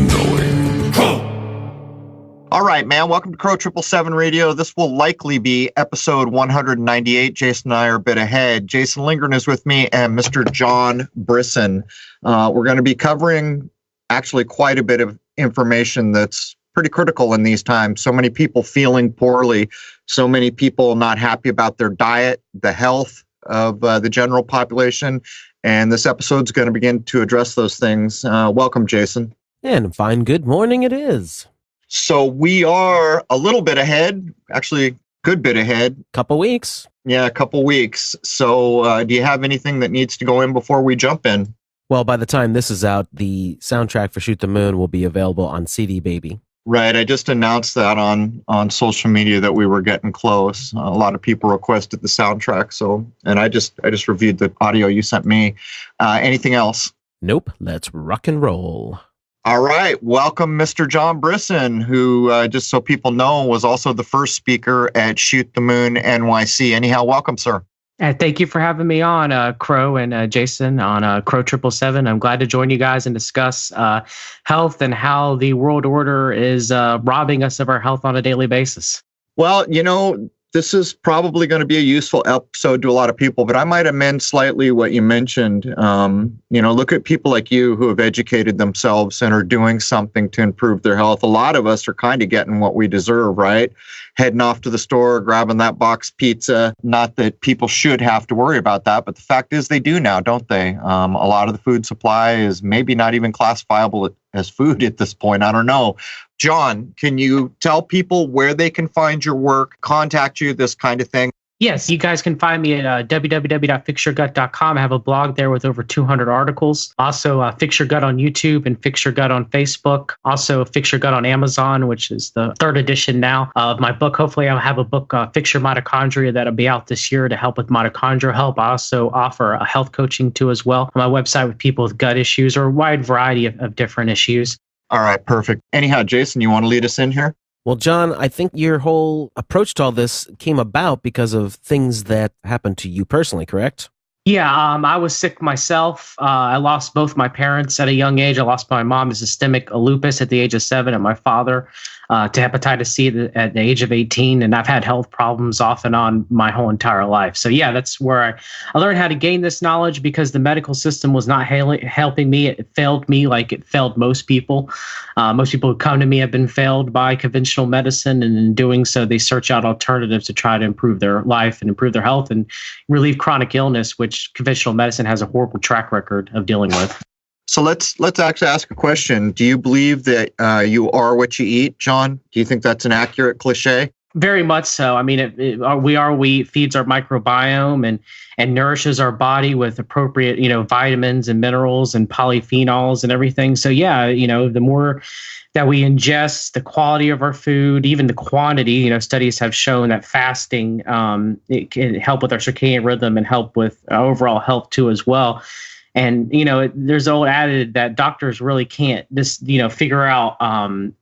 going. All right, man. Welcome to Crow 777 Radio. This will likely be episode 198. Jason and I are a bit ahead. Jason Lindgren is with me and Mr. John Brisson. We're going to be covering actually quite a bit of information that's pretty critical in these times. So many people feeling poorly, so many people not happy about their diet, the health of the general population. And this episode's going to begin to address those things. Welcome, Jason. And fine, good morning it is. So we are a little bit ahead, actually good bit ahead. Couple weeks. Yeah, a couple weeks. So do you have anything that needs to go in before we jump in? Well, by the time this is out, the soundtrack for Shoot the Moon will be available on CD Baby. Right. I just announced that on social media that we were getting close. A lot of people requested the soundtrack. So, and I just reviewed the audio you sent me. Anything else? Nope. Let's rock and roll. All right. Welcome, Mr. John Brisson, who, just so people know, was also the first speaker at Shoot the Moon NYC. Anyhow, welcome, sir. Thank you for having me on, Crow and Jason, on Crow 777. I'm glad to join you guys and discuss health and how the world order is robbing us of our health on a daily basis. Well, you know, this is probably going to be a useful episode to a lot of people, but I might amend slightly what you mentioned. Look at people like you who have educated themselves and are doing something to improve their health. A lot of us are kind of getting what we deserve, right? Heading off to the store, grabbing that box pizza. Not that people should have to worry about that, but the fact is they do now, don't they? A lot of the food supply is maybe not even classifiable as food at this point. I don't know. John, can you tell people where they can find your work, contact you, this kind of thing? Yes, you guys can find me at www.fixyourgut.com. I have a blog there with over 200 articles. Also, Fix Your Gut on YouTube and Fix Your Gut on Facebook. Also, Fix Your Gut on Amazon, which is the third edition now of my book. Hopefully, I'll have a book, Fix Your Mitochondria, that'll be out this year to help with mitochondrial health. I also offer a health coaching too as well on my website with people with gut issues or a wide variety of different issues. All right, perfect. Anyhow, Jason, you want to lead us in here? Well, John, I think your whole approach to all this came about because of things that happened to you personally, correct? Yeah, I was sick myself. I lost both my parents at a young age. I lost my mom to systemic lupus at the age of 7 and my father to hepatitis C at the age of 18. And I've had health problems off and on my whole entire life. So yeah, that's where I learned how to gain this knowledge because the medical system was not helping me. It failed me like it failed most people. Most people who come to me have been failed by conventional medicine. And in doing so, they search out alternatives to try to improve their life and improve their health and relieve chronic illness, which conventional medicine has a horrible track record of dealing with. So let's actually ask a question. Do you believe that you are what you eat, John? Do you think that's an accurate cliche? Very much so. I mean, we feeds our microbiome and nourishes our body with appropriate, vitamins and minerals and polyphenols and everything. So yeah, the more that we ingest, the quality of our food, even the quantity, studies have shown that fasting, it can help with our circadian rhythm and help with our overall health too as well. And, there's old adage that doctors really can't just, figure out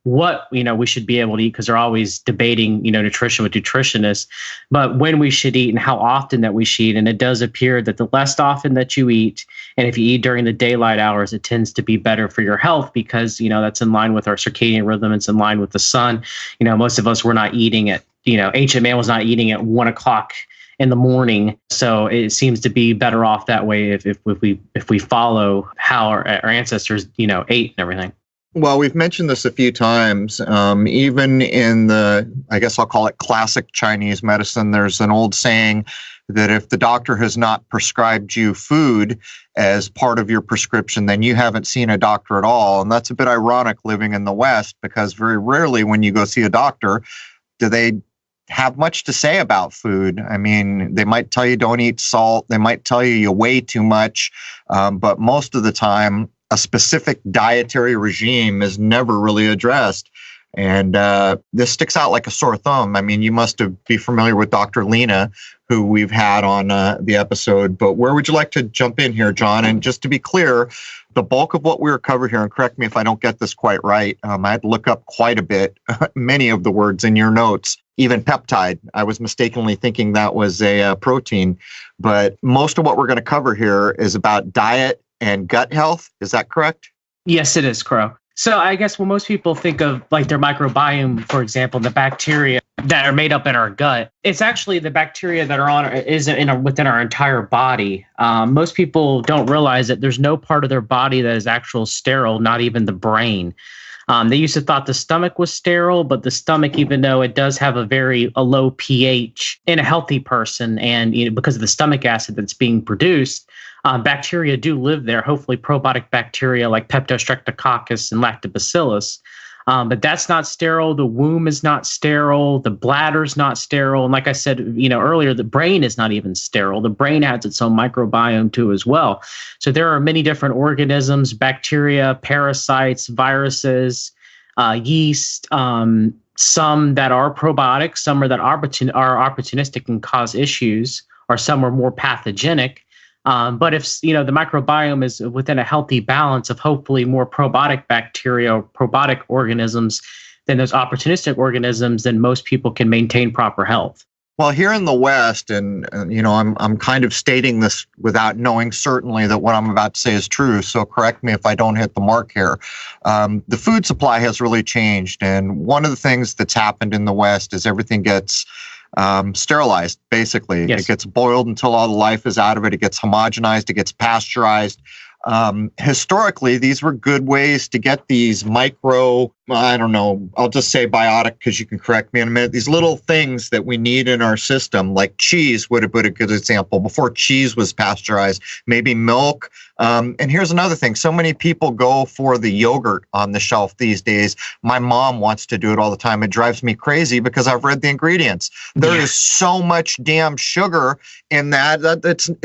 what, we should be able to eat because they're always debating, nutrition with nutritionists, but when we should eat and how often that we should eat. And it does appear that the less often that you eat, and if you eat during the daylight hours, it tends to be better for your health because, that's in line with our circadian rhythm. It's in line with the sun. Most of us were not eating at, ancient man was not eating at 1 o'clock in the morning. So it seems to be better off that way if we follow how our ancestors, ate and everything. Well, we've mentioned this a few times. Even in the, I guess I'll call it classic Chinese medicine, there's an old saying that if the doctor has not prescribed you food as part of your prescription, then you haven't seen a doctor at all. And that's a bit ironic living in the West because very rarely when you go see a doctor, do they have much to say about food. I mean, they might tell you don't eat salt. They might tell you weigh too much. But most of the time, a specific dietary regime is never really addressed. And this sticks out like a sore thumb. I mean, you must be familiar with Dr. Lena, who we've had on the episode. But where would you like to jump in here, John? And just to be clear, the bulk of what we were covering here, and correct me if I don't get this quite right, I had to look up quite a bit, many of the words in your notes, even peptide. I was mistakenly thinking that was a protein. But most of what we're going to cover here is about diet and gut health. Is that correct? Yes, it is, Crow. So I guess when most people think of like their microbiome, for example, the bacteria that are made up in our gut, it's actually the bacteria that are within our entire body. Most people don't realize that there's no part of their body that is actual sterile, not even the brain. They used to thought the stomach was sterile, but the stomach, even though it does have a low pH in a healthy person, and because of the stomach acid that's being produced, bacteria do live there. Hopefully, probiotic bacteria like Streptococcus and Lactobacillus. But that's not sterile. The womb is not sterile. The bladder's not sterile. And like I said, earlier, the brain is not even sterile. The brain has its own microbiome too, as well. So there are many different organisms, bacteria, parasites, viruses, yeast. Some that are probiotic, some are opportunistic and cause issues, or some are more pathogenic. But if the microbiome is within a healthy balance of hopefully more probiotic bacteria or probiotic organisms than those opportunistic organisms, then most people can maintain proper health. Well, here in the West, and I'm kind of stating this without knowing certainly that what I'm about to say is true, so correct me if I don't hit the mark here. The food supply has really changed, and one of the things that's happened in the West is everything gets sterilized, basically. Yes. It gets boiled until all the life is out of it. It gets homogenized. It gets pasteurized. Historically, these were good ways to get these I'll just say biotic because you can correct me in a minute, these little things that we need in our system, like cheese would have been a good example before cheese was pasteurized, maybe milk. And here's another thing. So many people go for the yogurt on the shelf these days. My mom wants to do it all the time. It drives me crazy because I've read the ingredients. There is so much damn sugar in that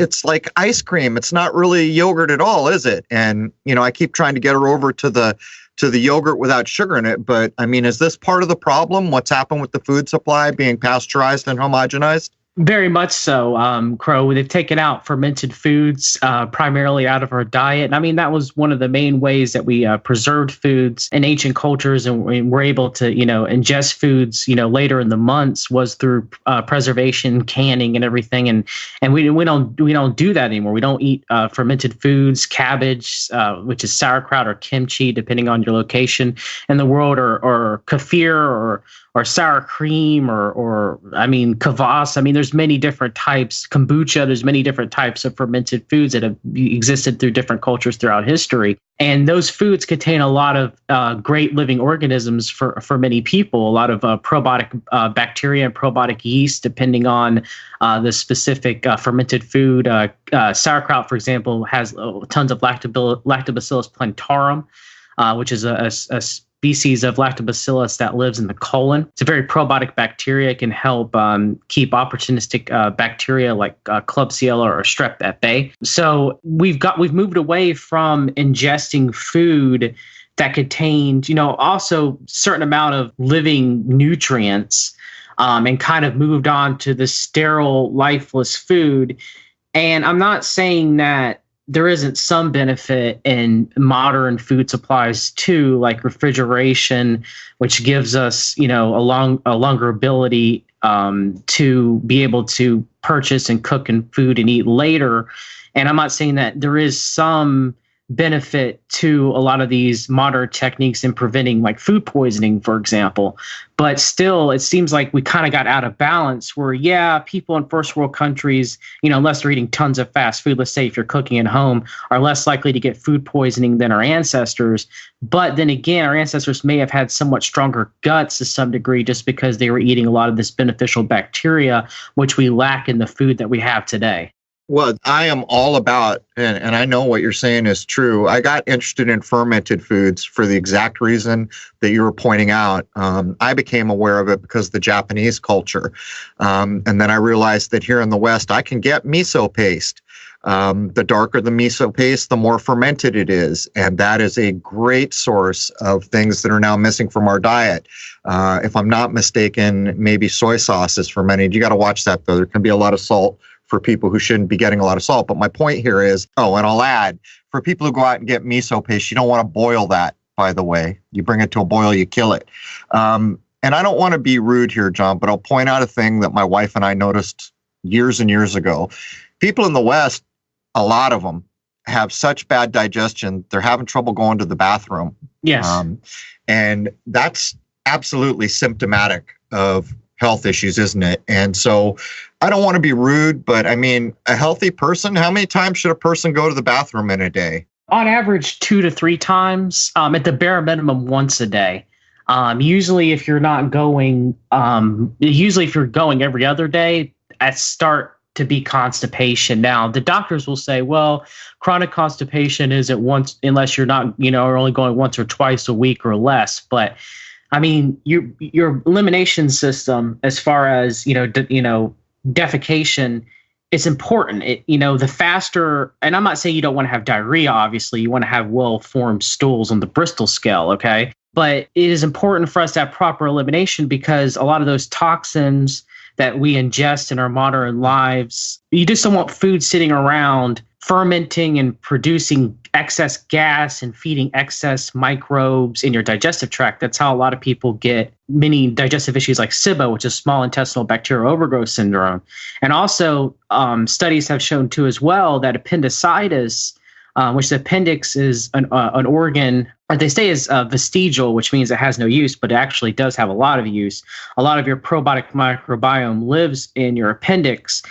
it's like ice cream. It's not really yogurt at all, is it? And, I keep trying to get her over to the yogurt without sugar in it. But I mean, is this part of the problem? What's happened with the food supply being pasteurized and homogenized? Very much so, Crow. They've taken out fermented foods primarily out of our diet. And I mean, that was one of the main ways that we preserved foods in ancient cultures, and we were able to, ingest foods, later in the months was through preservation, canning, and everything. And we don't do that anymore. We don't eat fermented foods, cabbage, which is sauerkraut or kimchi, depending on your location in the world, or kefir or sour cream or kvass. I mean, there's many different types. Kombucha, there's many different types of fermented foods that have existed through different cultures throughout history. And those foods contain a lot of great living organisms for many people, a lot of probiotic bacteria and probiotic yeast, depending on the specific fermented food. Sauerkraut, for example, has tons of Lactobacillus plantarum, which is a species of lactobacillus that lives in the colon. It's a very probiotic bacteria. It can help keep opportunistic bacteria like Klebsiella or Strep at bay. So we've moved away from ingesting food that contained, also certain amount of living nutrients, and kind of moved on to the sterile, lifeless food. And I'm not saying that there isn't some benefit in modern food supplies too, like refrigeration, which gives us, a longer ability to be able to purchase and cook and food and eat later. And I'm not saying that there is some benefit to a lot of these modern techniques in preventing like food poisoning, for example. But still, it seems like we kind of got out of balance where, people in first world countries, unless they're eating tons of fast food, let's say if you're cooking at home, are less likely to get food poisoning than our ancestors. But then again, our ancestors may have had somewhat stronger guts to some degree just because they were eating a lot of this beneficial bacteria, which we lack in the food that we have today. Well, I am all about, and I know what you're saying is true. I got interested in fermented foods for the exact reason that you were pointing out. I became aware of it because of the Japanese culture. And then I realized that here in the West, I can get miso paste. The darker the miso paste, the more fermented it is. And that is a great source of things that are now missing from our diet. If I'm not mistaken, maybe soy sauce is fermented. You got to watch that, though. There can be a lot of salt for people who shouldn't be getting a lot of salt. But my point here is, and I'll add, for people who go out and get miso paste, you don't want to boil that, by the way. You bring it to a boil, you kill it. And I don't want to be rude here, John, but I'll point out a thing that my wife and I noticed years and years ago. People in the West, a lot of them, have such bad digestion, they're having trouble going to the bathroom. Yes. And that's absolutely symptomatic of health issues, isn't it? And so I don't want to be rude, but I mean, a healthy person, how many times should a person go to the bathroom in a day? On average, 2 to 3 times, at the bare minimum, once a day. Usually if you're going every other day, at start to be constipation. Now, the doctors will say, well, chronic constipation isn't once, unless you're not, are only going once or twice a week or less. But I mean, your elimination system, as far as, defecation, it's important. The faster, and I'm not saying you don't want to have diarrhea, obviously, you want to have well-formed stools on the Bristol scale, okay? But it is important for us to have proper elimination, because a lot of those toxins that we ingest in our modern lives, you just don't want food sitting around fermenting and producing excess gas and feeding excess microbes in your digestive tract. That's how a lot of people get many digestive issues like SIBO, which is small intestinal bacterial overgrowth syndrome. And also studies have shown too as well that appendicitis, which the appendix is an organ, they say is vestigial, which means it has no use, but it actually does have a lot of use. A lot of your probiotic microbiome lives in your appendix.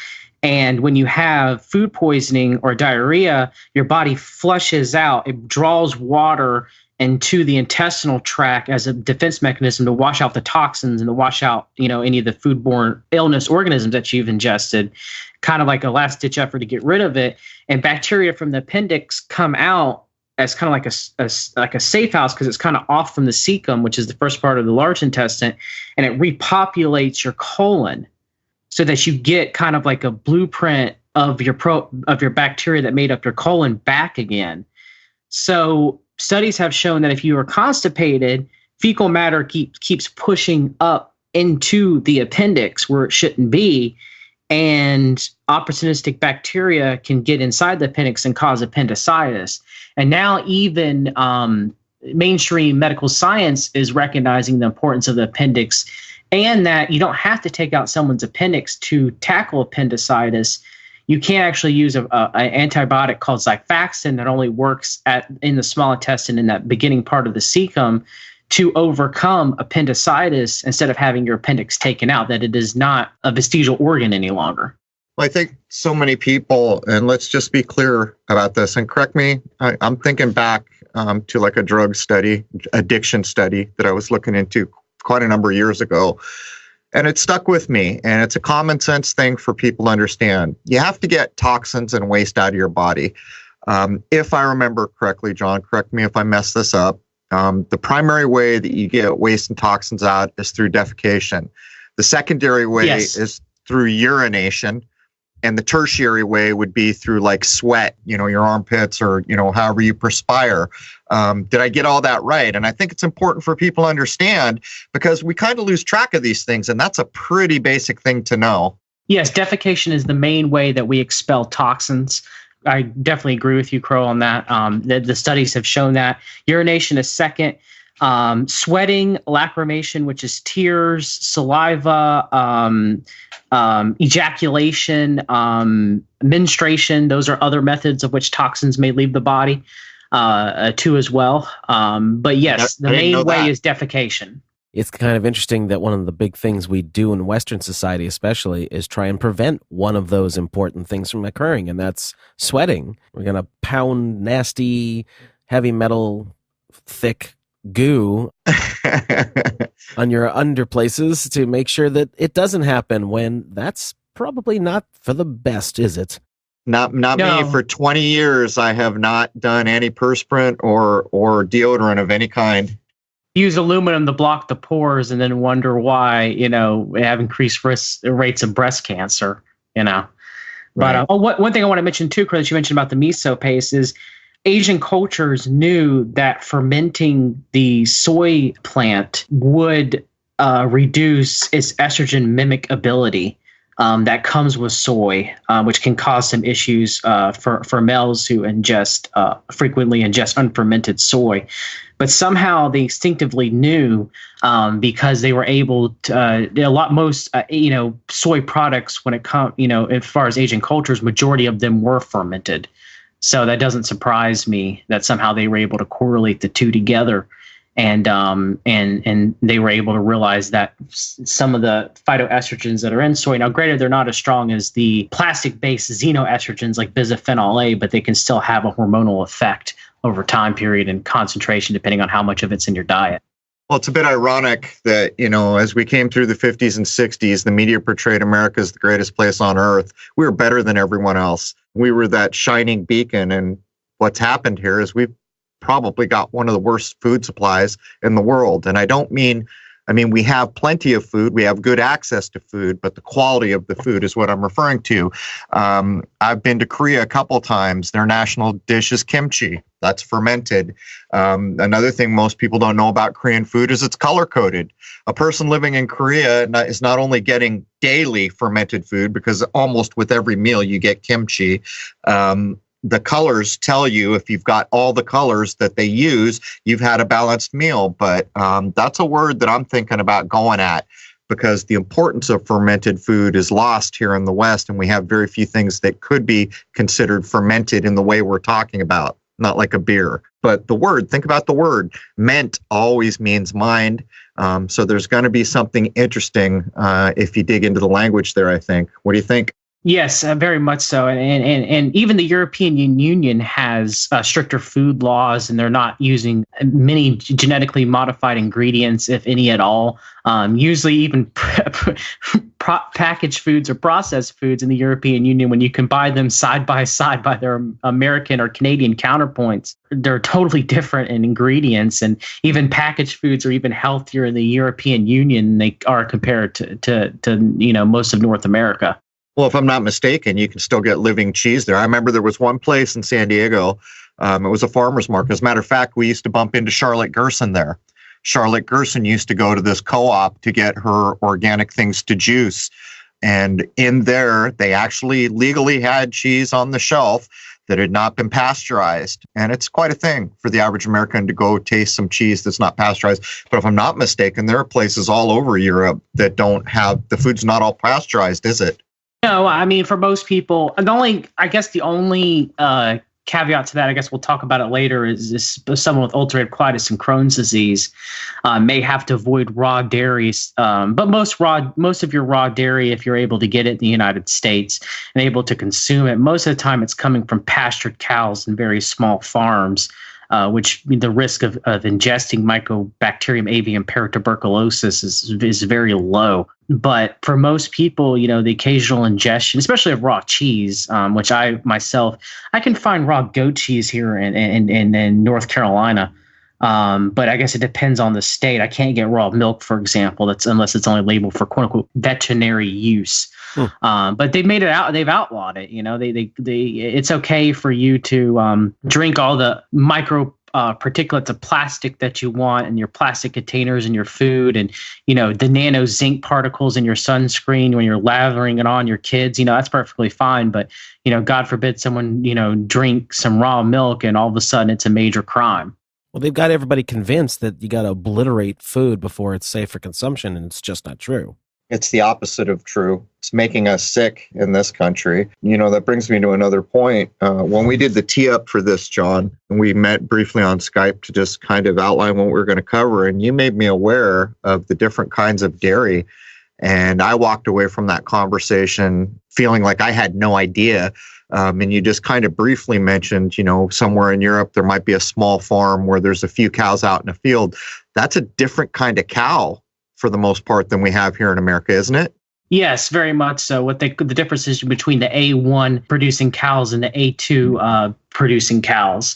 And when you have food poisoning or diarrhea, your body flushes out. It draws water into the intestinal tract as a defense mechanism to wash out the toxins and to wash out, any of the foodborne illness organisms that you've ingested, kind of like a last-ditch effort to get rid of it. And bacteria from the appendix come out as kind of like a safe house, because it's kind of off from the cecum, which is the first part of the large intestine, and it repopulates your colon, so that you get kind of like a blueprint of your bacteria that made up your colon back again. So studies have shown that if you are constipated, fecal matter keeps pushing up into the appendix where it shouldn't be, and opportunistic bacteria can get inside the appendix and cause appendicitis. And now even mainstream medical science is recognizing the importance of the appendix, and that you don't have to take out someone's appendix to tackle appendicitis. You can actually use an antibiotic called Xifaxan that only works in the small intestine in that beginning part of the cecum to overcome appendicitis, instead of having your appendix taken out, that it is not a vestigial organ any longer. Well, I think so many people, and let's just be clear about this, and correct me, I'm thinking back to like a drug study, addiction study that I was looking into quite a number of years ago. And it stuck with me. And it's a common sense thing for people to understand. You have to get toxins and waste out of your body. If I remember correctly, John, correct me if I mess this up. The primary way that you get waste and toxins out is through defecation. The secondary way is through urination. And the tertiary way would be through like sweat, your armpits, or, however you perspire. Did I get all that right? And I think it's important for people to understand, because we kind of lose track of these things. And that's a pretty basic thing to know. Yes, defecation is the main way that we expel toxins. I definitely agree with you, Crow, on that. The studies have shown that. Urination is second. Sweating, lacrimation, which is tears, saliva, ejaculation, menstruation. Those are other methods of which toxins may leave the body too as well. But yes, the main way is defecation. It's kind of interesting that one of the big things we do in Western society especially is try and prevent one of those important things from occurring, and that's sweating. We're going to pound nasty, heavy metal, thick goo on your under places to make sure that it doesn't happen, when that's probably not for the best, is it? Not no. Me. For 20 years, I have not done any perspirant or deodorant of any kind. Use aluminum to block the pores, and then wonder why, we have increased rates of breast cancer, Right. But one thing I want to mention too, Chris, you mentioned about the miso paste, is Asian cultures knew that fermenting the soy plant would reduce its estrogen mimic ability that comes with soy, which can cause some issues for males who frequently ingest unfermented soy. But somehow they instinctively knew, because they were able to, soy products, when it comes, as far as Asian cultures, majority of them were fermented. So that doesn't surprise me that somehow they were able to correlate the two together. And they were able to realize that some of the phytoestrogens that are in soy, now granted, they're not as strong as the plastic-based xenoestrogens like bisphenol A, but they can still have a hormonal effect over time period and concentration, depending on how much of it's in your diet. Well, it's a bit ironic that, as we came through the 50s and 60s, the media portrayed America as the greatest place on earth. We were better than everyone else. We were that shining beacon. And what's happened here is we've probably got one of the worst food supplies in the world. And I mean, we have plenty of food. We have good access to food, but the quality of the food is what I'm referring to. I've been to Korea a couple times. Their national dish is kimchi. That's fermented. Another thing most people don't know about Korean food is it's color-coded. A person living in Korea is not only getting daily fermented food, because almost with every meal you get kimchi. The colors tell you, if you've got all the colors that they use, you've had a balanced meal. But that's a word that I'm thinking about going at, because the importance of fermented food is lost here in the West, and we have very few things that could be considered fermented in the way we're talking about, not like a beer. But the word, think about the word. Ment always means mind. So there's going to be something interesting if you dig into the language there, I think. What do you think? Yes, very much so. And even the European Union has stricter food laws, and they're not using many genetically modified ingredients, if any at all. Usually even packaged foods or processed foods in the European Union, when you can buy them side by side by their American or Canadian counterpoints, they're totally different in ingredients. And even packaged foods are even healthier in the European Union than they are compared to most of North America. Well, if I'm not mistaken, you can still get living cheese there. I remember there was one place in San Diego. It was a farmer's market. As a matter of fact, we used to bump into Charlotte Gerson there. Charlotte Gerson used to go to this co-op to get her organic things to juice. And in there, they actually legally had cheese on the shelf that had not been pasteurized. And it's quite a thing for the average American to go taste some cheese that's not pasteurized. But if I'm not mistaken, there are places all over Europe that don't have, the food's not all pasteurized, is it? No, I mean, for most people, the only caveat to that, I guess we'll talk about it later, is someone with ulcerative colitis and Crohn's disease may have to avoid raw dairies. But most of your raw dairy, if you're able to get it in the United States and able to consume it, most of the time it's coming from pastured cows and very small farms. Which the risk of ingesting Mycobacterium avium paratuberculosis is very low. But for most people, the occasional ingestion, especially of raw cheese, which I can find raw goat cheese here in North Carolina. But I guess it depends on the state. I can't get raw milk, for example, unless it's only labeled for quote unquote veterinary use. But they've made it out. They've outlawed it. It's okay for you to drink all the micro particulates of plastic that you want in your plastic containers in your food, and the nano zinc particles in your sunscreen when you're lathering it on your kids. That's perfectly fine. But God forbid someone drink some raw milk and all of a sudden it's a major crime. Well, they've got everybody convinced that you got to obliterate food before it's safe for consumption, and it's just not true. It's the opposite of true. It's making us sick in this country. That brings me to another point. When we did the tee up for this, John, and we met briefly on Skype to just kind of outline what we were going to cover, and you made me aware of the different kinds of dairy. And I walked away from that conversation feeling like I had no idea. And you just kind of briefly mentioned, somewhere in Europe, there might be a small farm where there's a few cows out in a field. That's a different kind of cow for the most part than we have here in America, isn't it? Yes, very much so. The difference is between the A1 producing cows and the A2 producing cows.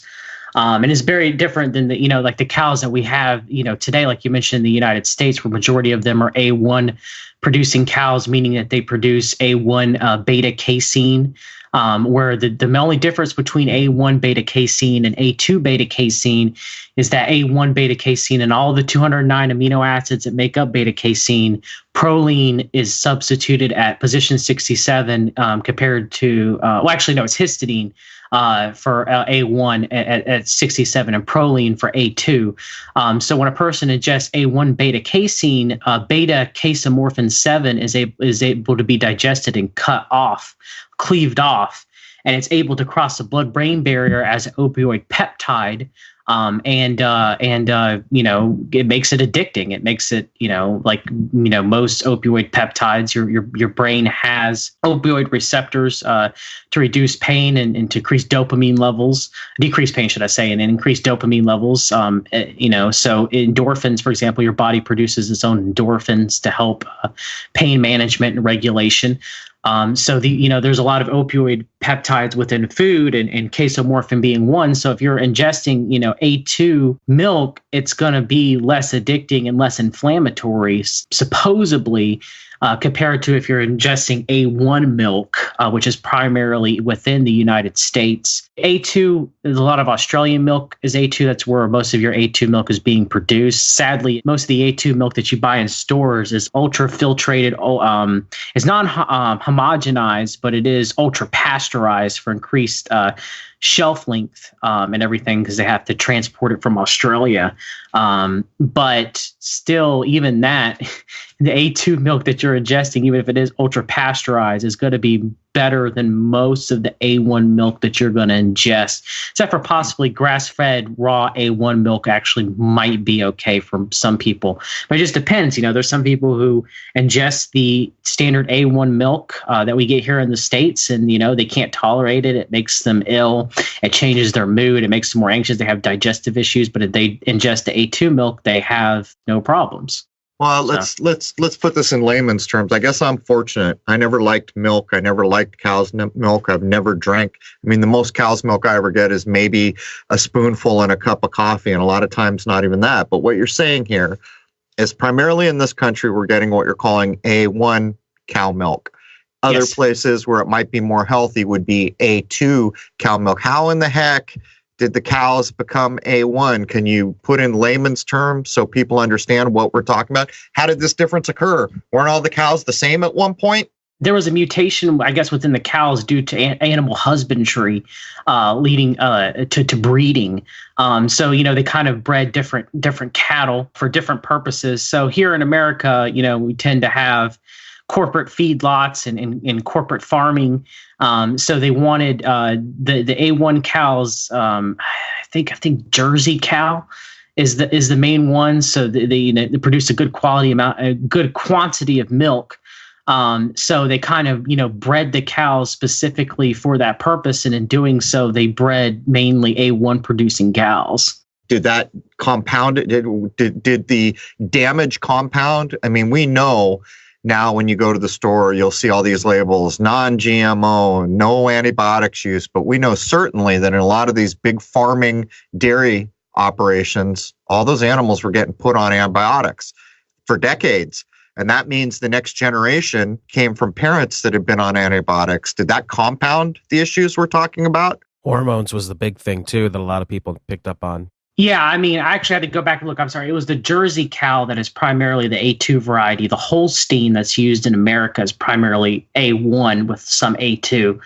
And it's very different than like the cows that we have, today, like you mentioned in the United States, where majority of them are A1 producing cows, meaning that they produce A1 beta casein. Where the only difference between A1 beta casein and A2 beta casein is that A1 beta casein and all the 209 amino acids that make up beta casein, proline is substituted at position 67 compared to, it's histidine for A1 at 67 and proline for A2. So when a person ingests A1 beta casein, beta casomorphin 7 is able to be digested and cleaved off. and it's able to cross the blood-brain barrier as an opioid peptide. It makes it addicting. It makes it, most opioid peptides, your brain has opioid receptors to reduce pain and to decrease decrease pain, should I say, and increase dopamine levels. So endorphins, for example, your body produces its own endorphins to help pain management and regulation. There's a lot of opioid peptides within food, and casomorphin being one. So if you're ingesting, A2 milk, it's going to be less addicting and less inflammatory, supposedly, compared to if you're ingesting A1 milk, which is primarily within the United States. A2, there's a lot of Australian milk is A2. That's where most of your A2 milk is being produced. Sadly, most of the A2 milk that you buy in stores is ultra filtrated. It's not homogenized, but it is ultra pasteurized for increased shelf length and everything, because they have to transport it from Australia. But still, even that, the A2 milk that you're ingesting, even if it is ultra pasteurized, is going to be better than most of the A1 milk that you're going to ingest, except for possibly grass-fed raw A1 milk actually might be okay for some people. But it just depends. There's some people who ingest the standard A1 milk that we get here in the States, and, they can't tolerate it. It makes them ill. It changes their mood. It makes them more anxious. They have digestive issues. But if they ingest the A2 milk, they have no problems. Well, let's put this in layman's terms. I guess I'm fortunate. I never liked milk. I never liked cow's milk. I've never drank. The most cow's milk I ever get is maybe a spoonful in a cup of coffee, and a lot of times not even that. But what you're saying here is primarily in this country, we're getting what you're calling A1 cow milk. Other places where it might be more healthy would be A2 cow milk. How in the heck did the cows become A1? Can you put in layman's terms so people understand what we're talking about? How did this difference occur? Weren't all the cows the same at one point? There was a mutation, I guess, within the cows due to animal husbandry leading to breeding. They kind of bred different cattle for different purposes. So here in America, we tend to have corporate feedlots and corporate farming. So they wanted the A1 cows. I think Jersey cow is the main one. So they produce a good quantity of milk. So they kind of bred the cows specifically for that purpose, and in doing so, they bred mainly A1 producing cows. Did that compound it? Did the damage compound? We know. Now, when you go to the store, you'll see all these labels, non-GMO, no antibiotics use. But we know certainly that in a lot of these big farming dairy operations, all those animals were getting put on antibiotics for decades. And that means the next generation came from parents that had been on antibiotics. Did that compound the issues we're talking about? Hormones was the big thing, too, that a lot of people picked up on. Yeah, I actually had to go back and look. I'm sorry. It was the Jersey cow that is primarily the A2 variety. The Holstein that's used in America is primarily A1 with some A2.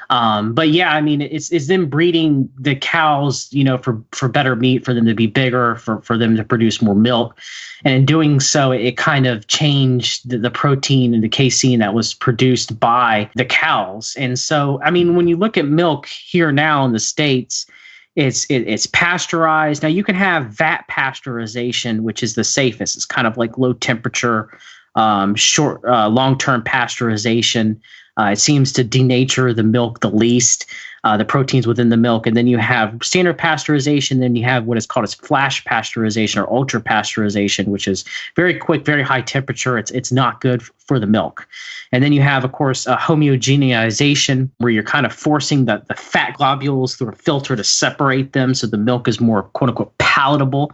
But yeah, it's them breeding the cows, for better meat, for them to be bigger, for them to produce more milk. And in doing so, it kind of changed the protein and the casein that was produced by the cows. And so, when you look at milk here now in the States, it's pasteurized. Now you can have vat pasteurization, which is the safest. It's kind of like low temperature, long-term pasteurization. It seems to denature the milk the least, the proteins within the milk. And then you have standard pasteurization. Then you have what is called as flash pasteurization or ultra pasteurization, which is very quick, very high temperature. It's not good for the milk. And then you have, of course, homogenization, where you're kind of forcing the fat globules through a filter to separate them so the milk is more, quote unquote, palatable.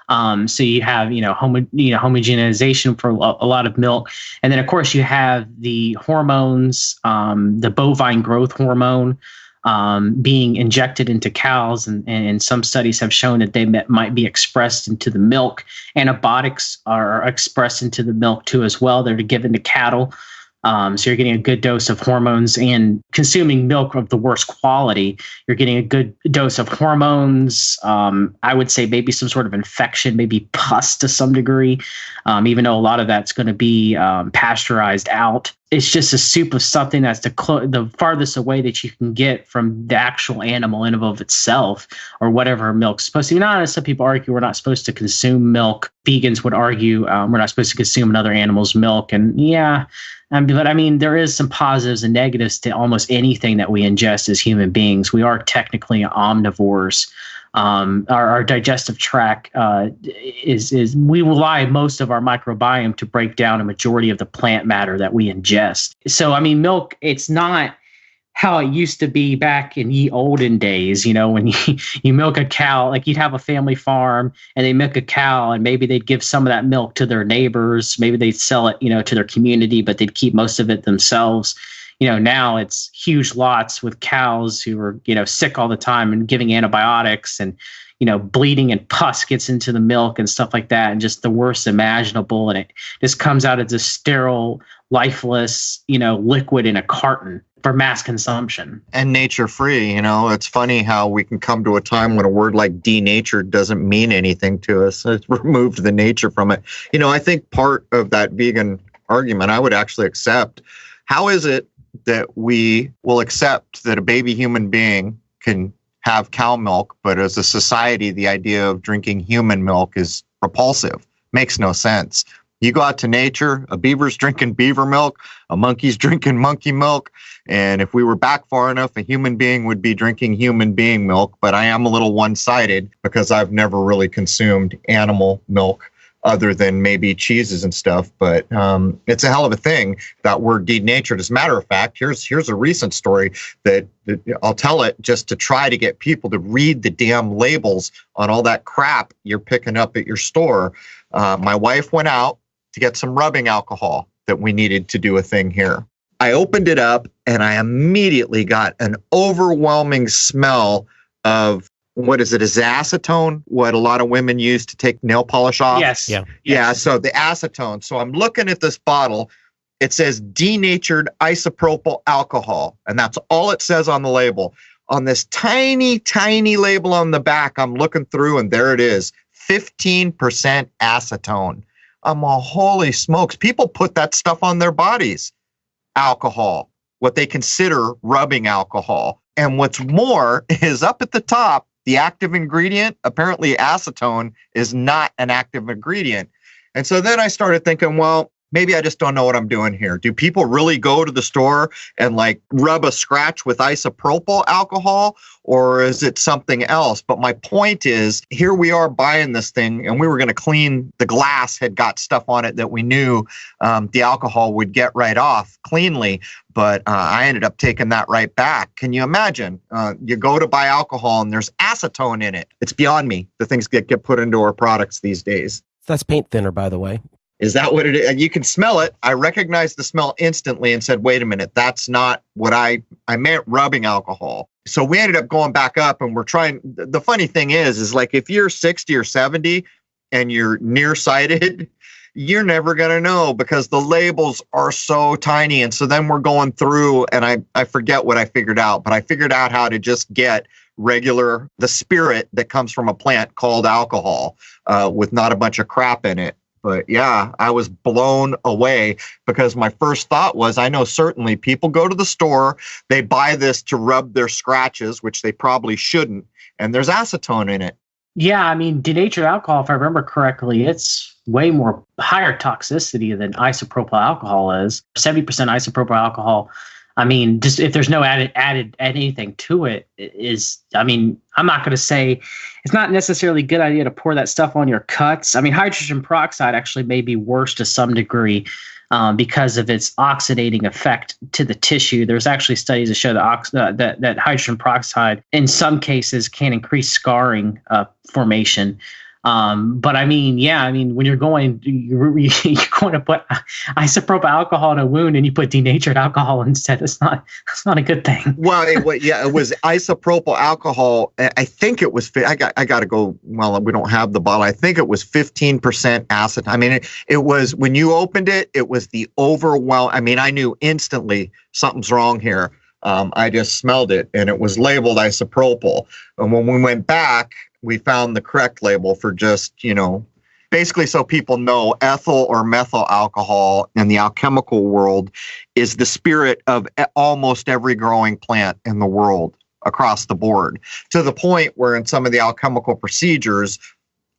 So you have, homogenization for a lot of milk. And then, of course, you have the hormones, the bovine growth hormone being injected into cows. And some studies have shown that they might be expressed into the milk. Antibiotics are expressed into the milk, too, as well. They're given to cattle. So you're getting a good dose of hormones, and consuming milk of the worst quality, you're getting a good dose of hormones. I would say maybe some sort of infection, maybe pus to some degree, even though a lot of that's going to be pasteurized out. it's just a soup of something that's the farthest away that you can get from the actual animal in and of itself, or whatever milk's supposed to be. Not as some people argue, we're not supposed to consume milk. Vegans would argue we're not supposed to consume another animal's milk. And yeah, but I mean, there is some positives and negatives to almost anything that we ingest as human beings. We are technically omnivores. Our digestive tract is we rely most of our microbiome to break down a majority of the plant matter that we ingest. So, I mean, milk, it's not how it used to be back in the olden days, when you milk a cow, like you'd have a family farm and they milk a cow and maybe they'd give some of that milk to their neighbors. Maybe they'd sell it, to their community, but they'd keep most of it themselves. Now it's huge lots with cows who are, sick all the time and giving antibiotics, and, bleeding and pus gets into the milk and stuff like that, and just the worst imaginable. And it just comes out as a sterile, lifeless, liquid in a carton for mass consumption. And nature free. It's funny how we can come to a time when a word like denatured doesn't mean anything to us. It's removed the nature from it. I think part of that vegan argument I would actually accept. How is it that we will accept that a baby human being can have cow milk, but as a society, the idea of drinking human milk is repulsive? Makes no sense. You go out to nature, a beaver's drinking beaver milk, a monkey's drinking monkey milk, and if we were back far enough, a human being would be drinking human being milk. But I am a little one-sided because I've never really consumed animal milk other than maybe cheeses and stuff. But it's a hell of a thing, that word denatured. As a matter of fact, here's a recent story that I'll tell it just to try to get people to read the damn labels on all that crap you're picking up at your store. My wife went out to get some rubbing alcohol that we needed to do a thing here. I opened it up and I immediately got an overwhelming smell of, what is it? Is it acetone? What a lot of women use to take nail polish off? Yes. Yeah. So the acetone. So I'm looking at this bottle. It says denatured isopropyl alcohol. And that's all it says on the label. On this tiny, tiny label on the back, I'm looking through and there it is. 15% acetone. I'm all, holy smokes. People put that stuff on their bodies. Alcohol, what they consider rubbing alcohol. And what's more is up at the top, the active ingredient, apparently acetone, is not an active ingredient. And so then I started thinking, well, maybe I just don't know what I'm doing here. Do people really go to the store and like rub a scratch with isopropyl alcohol, or is it something else? But my point is, here we are buying this thing and we were going to clean, the glass had got stuff on it that we knew the alcohol would get right off cleanly. But I ended up taking that right back. Can you imagine? You go to buy alcohol and there's acetone in it. It's beyond me, the things that get put into our products these days. That's paint thinner, by the way. Is that what it is? And you can smell it. I recognized the smell instantly and said, wait a minute, that's not what I meant rubbing alcohol. So we ended up going back up and we're trying. The funny thing is like if you're 60 or 70 and you're nearsighted, you're never going to know because the labels are so tiny. And so then we're going through and I forget what I figured out, but I figured out how to just get the spirit that comes from a plant called alcohol with not a bunch of crap in it. But yeah, I was blown away because my first thought was, I know certainly people go to the store, they buy this to rub their scratches, which they probably shouldn't, and there's acetone in it. Yeah, I mean, denatured alcohol, if I remember correctly, it's way more higher toxicity than isopropyl alcohol is. 70% isopropyl alcohol. I mean, just if there's no added anything to it, I mean, I'm not going to say it's not necessarily a good idea to pour that stuff on your cuts. I mean, hydrogen peroxide actually may be worse to some degree because of its oxidating effect to the tissue. There's actually studies that show that hydrogen peroxide in some cases can increase scarring formation. But I mean, yeah, I mean, when you're going to put isopropyl alcohol in a wound and you put denatured alcohol instead, it's not a good thing. Well, it was isopropyl alcohol. I think it was, I got to go, well, we don't have the bottle. I think it was 15% acetone. I mean, it was, when you opened it, it was the overwhelm. I mean, I knew instantly something's wrong here. I just smelled it and it was labeled isopropyl. And when we went back, we found the correct label for just, basically, so people know, ethyl or methyl alcohol in the alchemical world is the spirit of almost every growing plant in the world across the board, to the point where in some of the alchemical procedures,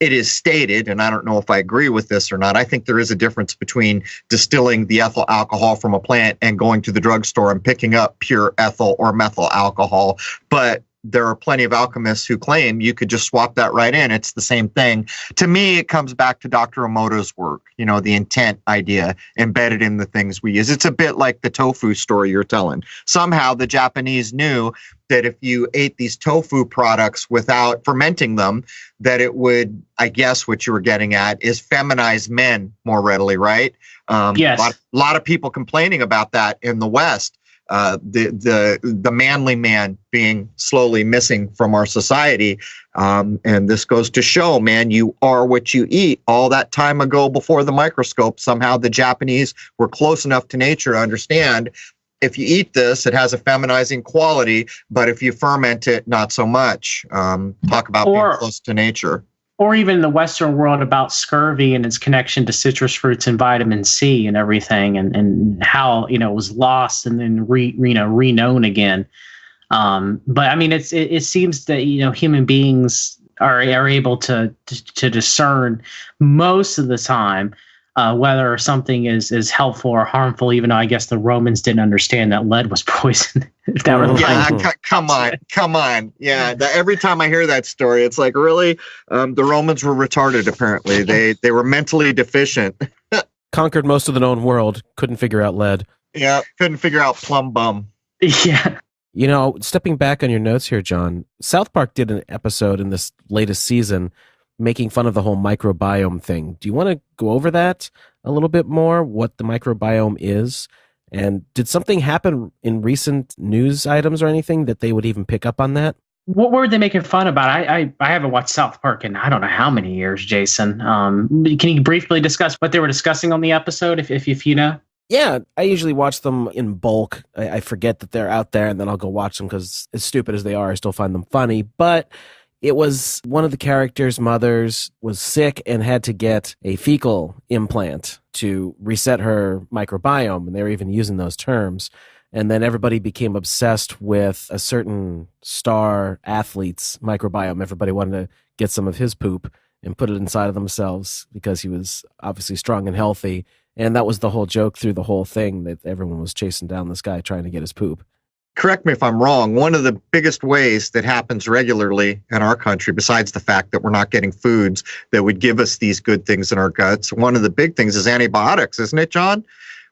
it is stated, and I don't know if I agree with this or not, I think there is a difference between distilling the ethyl alcohol from a plant and going to the drugstore and picking up pure ethyl or methyl alcohol. But there are plenty of alchemists who claim you could just swap that right in. It's the same thing. To me, it comes back to Dr. Emoto's work, the intent idea embedded in the things we use. It's a bit like the tofu story you're telling. Somehow the Japanese knew that if you ate these tofu products without fermenting them, that it would, I guess what you were getting at, is feminize men more readily, right? Yes. A lot of people complaining about that in the West. The manly man being slowly missing from our society. And this goes to show, man, you are what you eat. All that time ago before the microscope, somehow the Japanese were close enough to nature to understand if you eat this, it has a feminizing quality, but if you ferment it, not so much. Talk about being close to nature. Or even in the Western world about scurvy and its connection to citrus fruits and vitamin C and everything, and how it was lost and then reknown again. But I mean, it seems that human beings are able to discern most of the time whether something is helpful or harmful, even though I guess the Romans didn't understand that lead was poison. Come on. Yeah, every time I hear that story, it's like, really? The Romans were retarded, apparently. They were mentally deficient. Conquered most of the known world, couldn't figure out lead. Yeah, couldn't figure out plum bum. Yeah. Stepping back on your notes here, John, South Park did an episode in this latest season making fun of the whole microbiome thing. Do you want to go over that a little bit more, what the microbiome is? And did something happen in recent news items or anything that they would even pick up on that? What were they making fun about? I haven't watched South Park in I don't know how many years, Jason. Can you briefly discuss what they were discussing on the episode, if you know? Yeah, I usually watch them in bulk. I forget that they're out there, and then I'll go watch them because as stupid as they are, I still find them funny. But it was one of the characters' mothers was sick and had to get a fecal implant to reset her microbiome, and they were even using those terms. And then everybody became obsessed with a certain star athlete's microbiome. Everybody wanted to get some of his poop and put it inside of themselves because he was obviously strong and healthy. And that was the whole joke through the whole thing, that everyone was chasing down this guy trying to get his poop. Correct me if I'm wrong, one of the biggest ways that happens regularly in our country, besides the fact that we're not getting foods that would give us these good things in our guts, one of the big things is antibiotics, isn't it, John?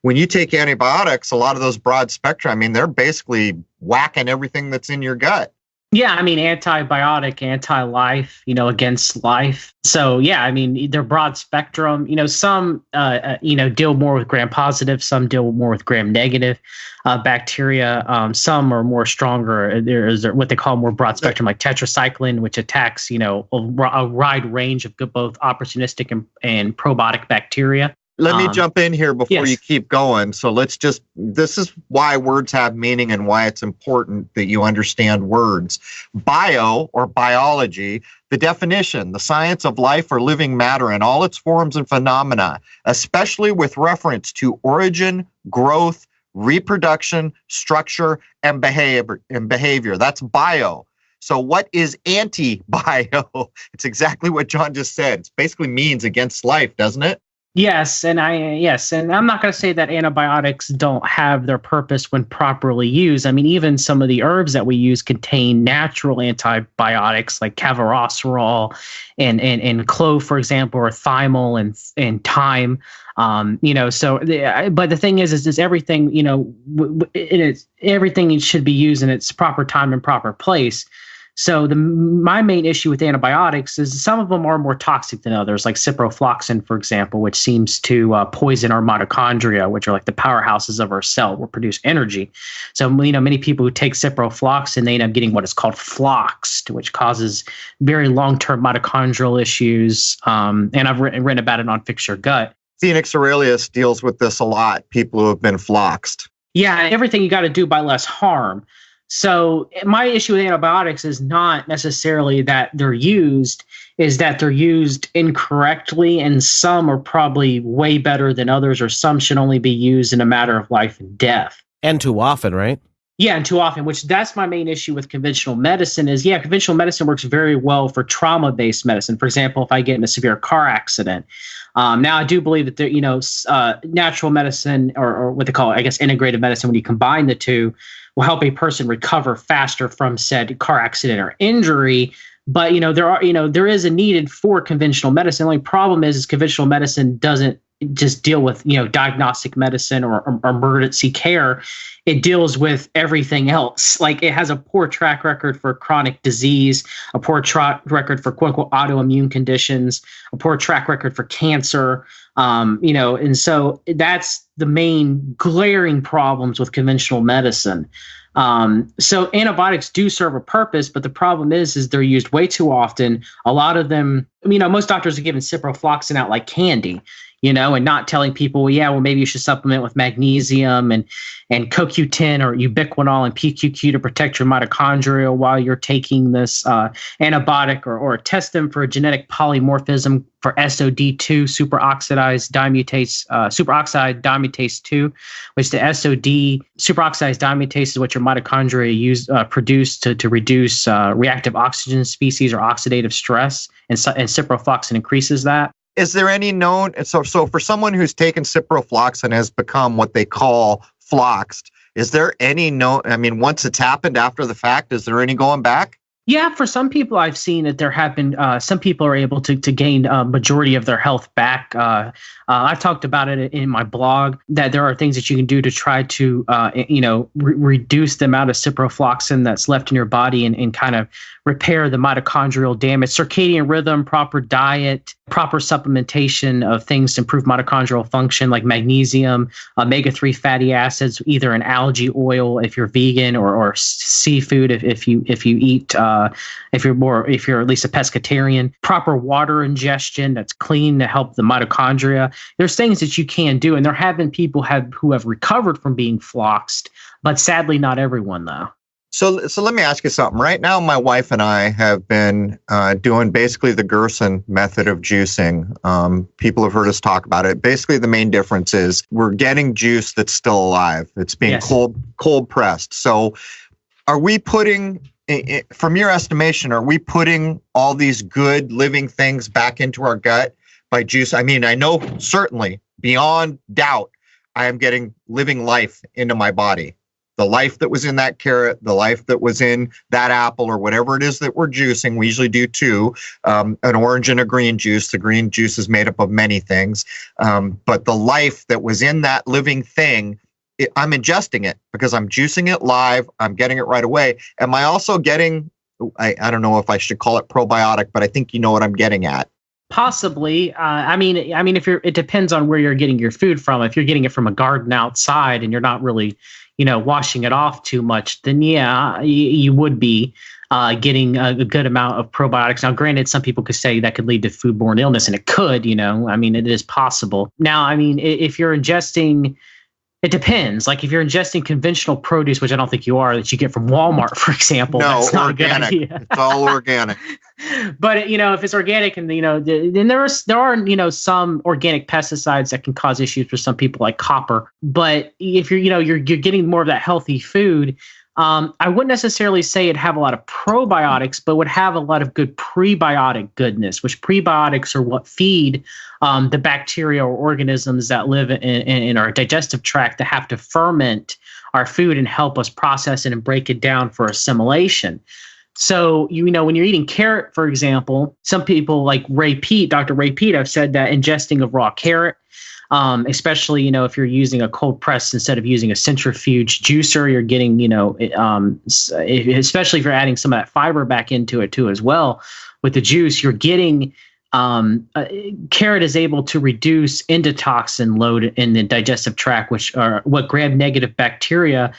When you take antibiotics, a lot of those broad spectrum, I mean, they're basically whacking everything that's in your gut. Yeah, I mean, antibiotic, anti-life, against life. So, yeah, I mean, they're broad spectrum. Some, deal more with gram-positive. Some deal more with gram-negative bacteria. Some are more stronger. There's what they call more broad spectrum, like tetracycline, which attacks, a wide range of both opportunistic and probiotic bacteria. Let me jump in here before yes. you keep going. So this is why words have meaning and why it's important that you understand words. Bio or biology, the definition, the science of life or living matter in all its forms and phenomena, especially with reference to origin, growth, reproduction, structure, and behavior. That's bio. So what is anti-bio? It's exactly what John just said. It basically means against life, doesn't it? Yes, and I'm not going to say that antibiotics don't have their purpose when properly used. I mean, even some of the herbs that we use contain natural antibiotics like cavarosarol and clove, for example, or thymol and thyme. But the thing is everything, everything should be used in its proper time and proper place. So my main issue with antibiotics is some of them are more toxic than others, like ciprofloxacin, for example, which seems to poison our mitochondria, which are like the powerhouses of our cell, will produce energy. So, many people who take ciprofloxacin, they end up getting what is called floxed, which causes very long-term mitochondrial issues. And I've written about it on Fix Your Gut. Phoenix Aurelius deals with this a lot, people who have been floxed. Yeah, everything you got to do by less harm. So my issue with antibiotics is not necessarily that they're used. is that they're used incorrectly, and some are probably way better than others, or some should only be used in a matter of life and death. And too often, right? Yeah, and too often, which that's my main issue with conventional medicine is, yeah, conventional medicine works very well for trauma-based medicine. For example, if I get in a severe car accident. Now, I do believe that natural medicine, or what they call, I guess, integrated medicine, when you combine the two, will help a person recover faster from said car accident or injury. But, there is a need for conventional medicine. The only problem is conventional medicine doesn't just deal with, diagnostic medicine or emergency care. It deals with everything else. Like, it has a poor track record for chronic disease, a poor track record for quote unquote autoimmune conditions, a poor track record for cancer. And so that's the main glaring problems with conventional medicine. So antibiotics do serve a purpose, but the problem is they're used way too often. A lot of them, most doctors are giving ciprofloxacin out like candy, and not telling people, well, maybe you should supplement with magnesium and CoQ10 or ubiquinol and PQQ to protect your mitochondria while you're taking this antibiotic, or test them for a genetic polymorphism for SOD2 superoxide dismutase 2, which the SOD superoxide dismutase is what your mitochondria produce to reduce reactive oxygen species or oxidative stress, and ciprofloxacin increases that. Is there any known, so for someone who's taken ciprofloxacin has become what they call floxed, is there any known, once it's happened after the fact, is there any going back? Yeah, for some people, I've seen that there have been, some people are able to gain a majority of their health back. I've talked about it in my blog, that there are things that you can do to try to, reduce the amount of ciprofloxacin that's left in your body and kind of repair the mitochondrial damage. Circadian rhythm, proper diet, proper supplementation of things to improve mitochondrial function, like magnesium, omega-3 fatty acids, either in algae oil if you're vegan, or seafood if you eat, if you're at least a pescatarian. Proper water ingestion that's clean to help the mitochondria. There's things that you can do, and there have been people who have recovered from being floxed, but sadly not everyone though. So let me ask you something. Right now, my wife and I have been doing basically the Gerson method of juicing. People have heard us talk about it. Basically, the main difference is we're getting juice that's still alive. It's being cold pressed. So are we putting, from your estimation, are we putting all these good living things back into our gut by juice? I know certainly, beyond doubt, I am getting living life into my body. The life that was in that carrot, the life that was in that apple, or whatever it is that we're juicing. We usually do two, an orange and a green juice. The green juice is made up of many things. But the life that was in that living thing, I'm ingesting it because I'm juicing it live. I'm getting it right away. Am I also getting, I don't know if I should call it probiotic, but I think you know what I'm getting at. Possibly. It depends on where you're getting your food from. If you're getting it from a garden outside and you're not really, washing it off too much, then yeah, you would be getting a good amount of probiotics. Now, granted, some people could say that could lead to foodborne illness, and it could, it is possible. Now, if you're ingesting, it depends. Like if you're ingesting conventional produce, which I don't think you are, that you get from Walmart, for example, no, that's not organic. A good idea. It's all organic. But if it's organic, and then there are some organic pesticides that can cause issues for some people, like copper. But if you're getting more of that healthy food, I wouldn't necessarily say it'd have a lot of probiotics, but would have a lot of good prebiotic goodness, which prebiotics are what feed the bacteria or organisms that live in our digestive tract that have to ferment our food and help us process it and break it down for assimilation. So, when you're eating carrot, for example, some people like Dr. Ray Peat, have said that ingesting of raw carrot, especially, if you're using a cold press instead of using a centrifuge juicer, you're getting, especially if you're adding some of that fiber back into it too, as well with the juice, you're getting, carrot is able to reduce endotoxin load in the digestive tract, which are what gram-negative bacteria.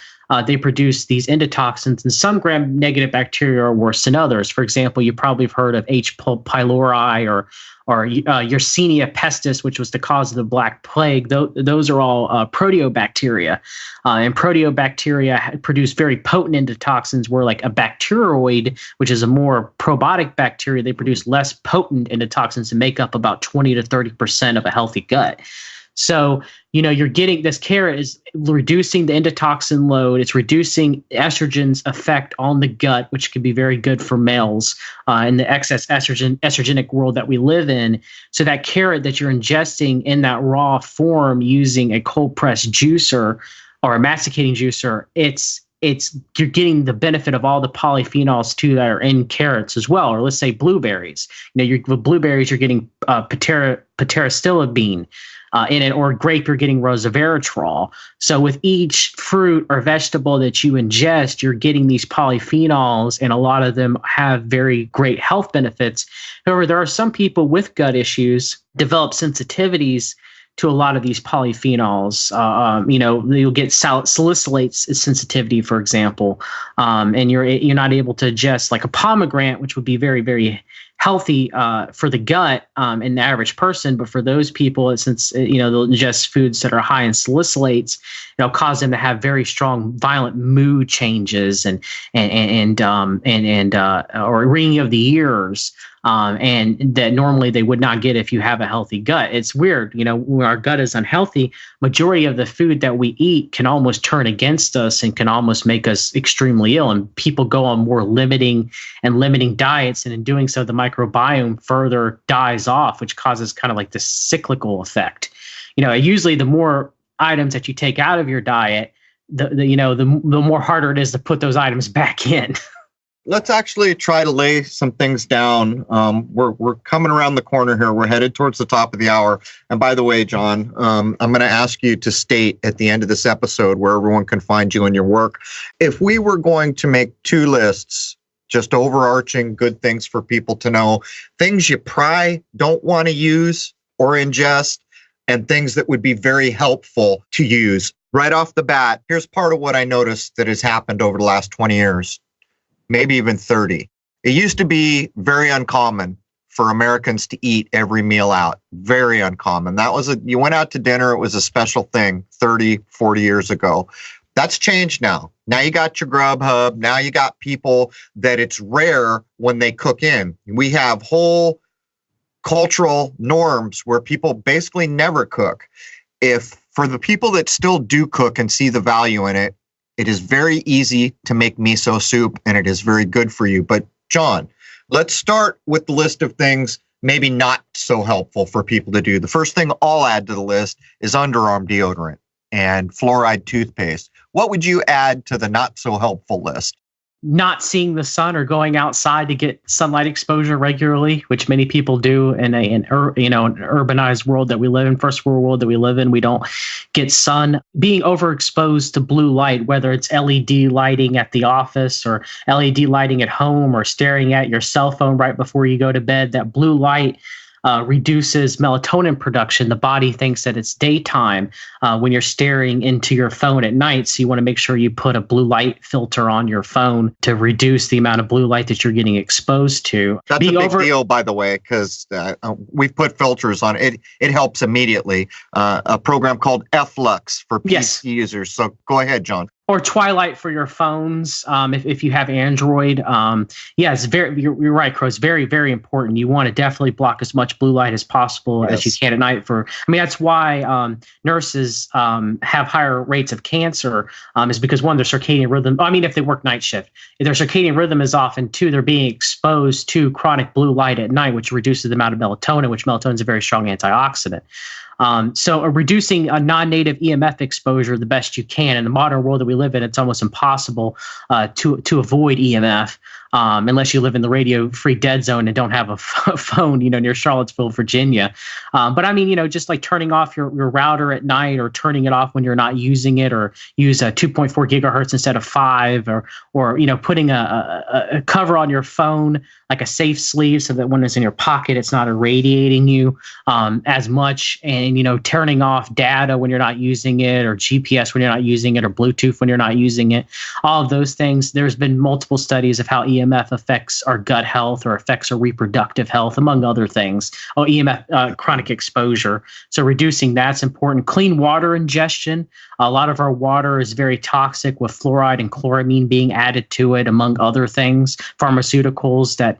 They produce these endotoxins, and some gram-negative bacteria are worse than others. For example, you probably have heard of H. pylori or Yersinia pestis, which was the cause of the Black Plague. Those are all proteobacteria. And proteobacteria produce very potent endotoxins, where like a bacteroid, which is a more probiotic bacteria, they produce less potent endotoxins and make up about 20 to 30% of a healthy gut. So, you're getting this carrot is reducing the endotoxin load. It's reducing estrogen's effect on the gut, which can be very good for males in the excess estrogenic world that we live in. So that carrot that you're ingesting in that raw form using a cold pressed juicer or a masticating juicer, you're getting the benefit of all the polyphenols too that are in carrots as well. Or let's say blueberries. With blueberries, you're getting pterostylibean in it, or grape, you're getting resveratrol. So with each fruit or vegetable that you ingest, you're getting these polyphenols, and a lot of them have very great health benefits. However, there are some people with gut issues develop sensitivities to a lot of these polyphenols. You'll get salicylate sensitivity, for example, and you're not able to ingest like a pomegranate, which would be very, very healthy for the gut in the average person. But for those people, since they'll ingest foods that are high in salicylates, it'll cause them to have very strong, violent mood changes and or ringing of the ears. And that normally they would not get if you have a healthy gut. It's weird, when our gut is unhealthy, majority of the food that we eat can almost turn against us and can almost make us extremely ill. And people go on more limiting diets, and in doing so, the microbiome further dies off, which causes kind of like this cyclical effect. Usually the more items that you take out of your diet, the more harder it is to put those items back in. Let's actually try to lay some things down. We're coming around the corner here. We're headed towards the top of the hour. And by the way, John, I'm going to ask you to state at the end of this episode where everyone can find you and your work. If we were going to make two lists, just overarching good things for people to know, things you probably don't want to use or ingest, and things that would be very helpful to use. Right off the bat, here's part of what I noticed that has happened over the last 20 years. Maybe even 30. It used to be very uncommon for Americans to eat every meal out. Very uncommon. You went out to dinner, it was a special thing 30, 40 years ago. That's changed now. Now you got your Grubhub. Now you got people that it's rare when they cook in. We have whole cultural norms where people basically never cook. For the people that still do cook and see the value in it, it is very easy to make miso soup, and it is very good for you. But John, let's start with the list of things maybe not so helpful for people to do. The first thing I'll add to the list is underarm deodorant and fluoride toothpaste. What would you add to the not so helpful list? Not seeing the sun or going outside to get sunlight exposure regularly, which many people do in an urbanized world that we live in, first world world that we live in. We don't get sun. Being overexposed to blue light, whether it's LED lighting at the office or LED lighting at home or staring at your cell phone right before you go to bed, that blue light reduces melatonin production. The body thinks that it's daytime when you're staring into your phone at night. So you want to make sure you put a blue light filter on your phone to reduce the amount of blue light that you're getting exposed to. That's a big deal, by the way, because we've put filters on it. It helps immediately. A program called F-Lux for PC users. So go ahead, John. Or Twilight for your phones, if you have Android. It's you're right, Crow. It's very, very important. You want to definitely block as much blue light as possible as you can at night. That's why nurses have higher rates of cancer, is because one, their circadian rhythm. If they work night shift, if their circadian rhythm is off, and two, they're being exposed to chronic blue light at night, which reduces the amount of melatonin, which melatonin is a very strong antioxidant. So reducing a non-native EMF exposure the best you can. In the modern world that we live in, it's almost impossible to avoid EMF unless you live in the radio-free dead zone and don't have a phone, near Charlottesville, Virginia. But just like turning off your router at night, or turning it off when you're not using it, or use a 2.4 gigahertz instead of 5, or putting a cover on your phone, like a safe sleeve, so that when it's in your pocket, it's not irradiating you as much. And and turning off data when you're not using it, or GPS when you're not using it, or Bluetooth when you're not using it. All of those things. There's been multiple studies of how EMF affects our gut health or affects our reproductive health, among other things. EMF, chronic exposure. So reducing that's important. Clean water ingestion. A lot of our water is very toxic, with fluoride and chloramine being added to it, among other things. Pharmaceuticals that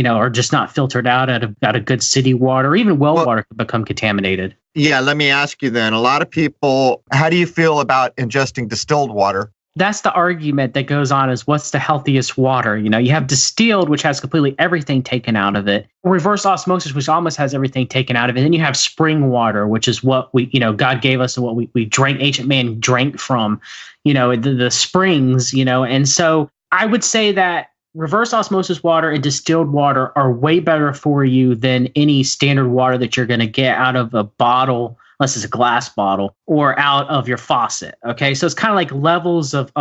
are just not filtered out of good city water. Even water can become contaminated. Yeah, let me ask you then. A lot of people, how do you feel about ingesting distilled water? That's the argument that goes on, is what's the healthiest water? You have distilled, which has completely everything taken out of it. Reverse osmosis, which almost has everything taken out of it. Then you have spring water, which is what God gave us and what we drank, ancient man drank from, the springs, And so I would say that reverse osmosis water and distilled water are way better for you than any standard water that you're going to get out of a bottle, unless it's a glass bottle, or out of your faucet. Okay, so it's kind of like levels of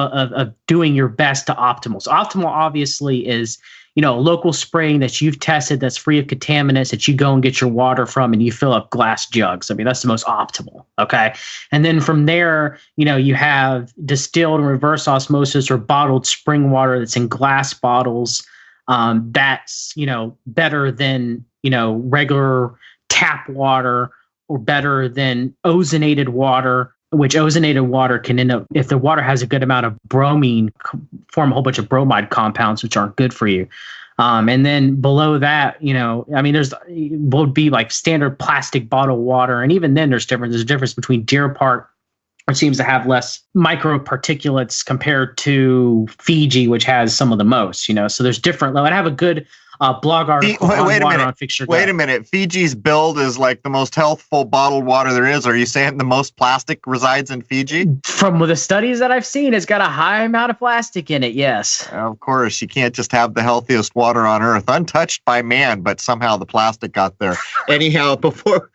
doing your best to optimal. So optimal obviously is a local spring that you've tested that's free of contaminants, that you go and get your water from, and you fill up glass jugs. I mean, that's the most optimal. Okay, and then from there, you have distilled and reverse osmosis or bottled spring water that's in glass bottles. That's better than regular tap water, or better than ozonated water, which ozonated water can end up, if the water has a good amount of bromine, form a whole bunch of bromide compounds, which aren't good for you. And then below that, there's would be like standard plastic bottled water. And even then there's a difference between Deer Park, which seems to have less microparticulates, compared to Fiji, which has some of the most, so there's different. I have a good blog article wait on water on Fix Your Gut. Wait a minute. Fiji's build is like the most healthful bottled water there is. Are you saying the most plastic resides in Fiji? From the studies that I've seen, it's got a high amount of plastic in it, yes. Of course. You can't just have the healthiest water on Earth, untouched by man, but somehow the plastic got there. Anyhow, before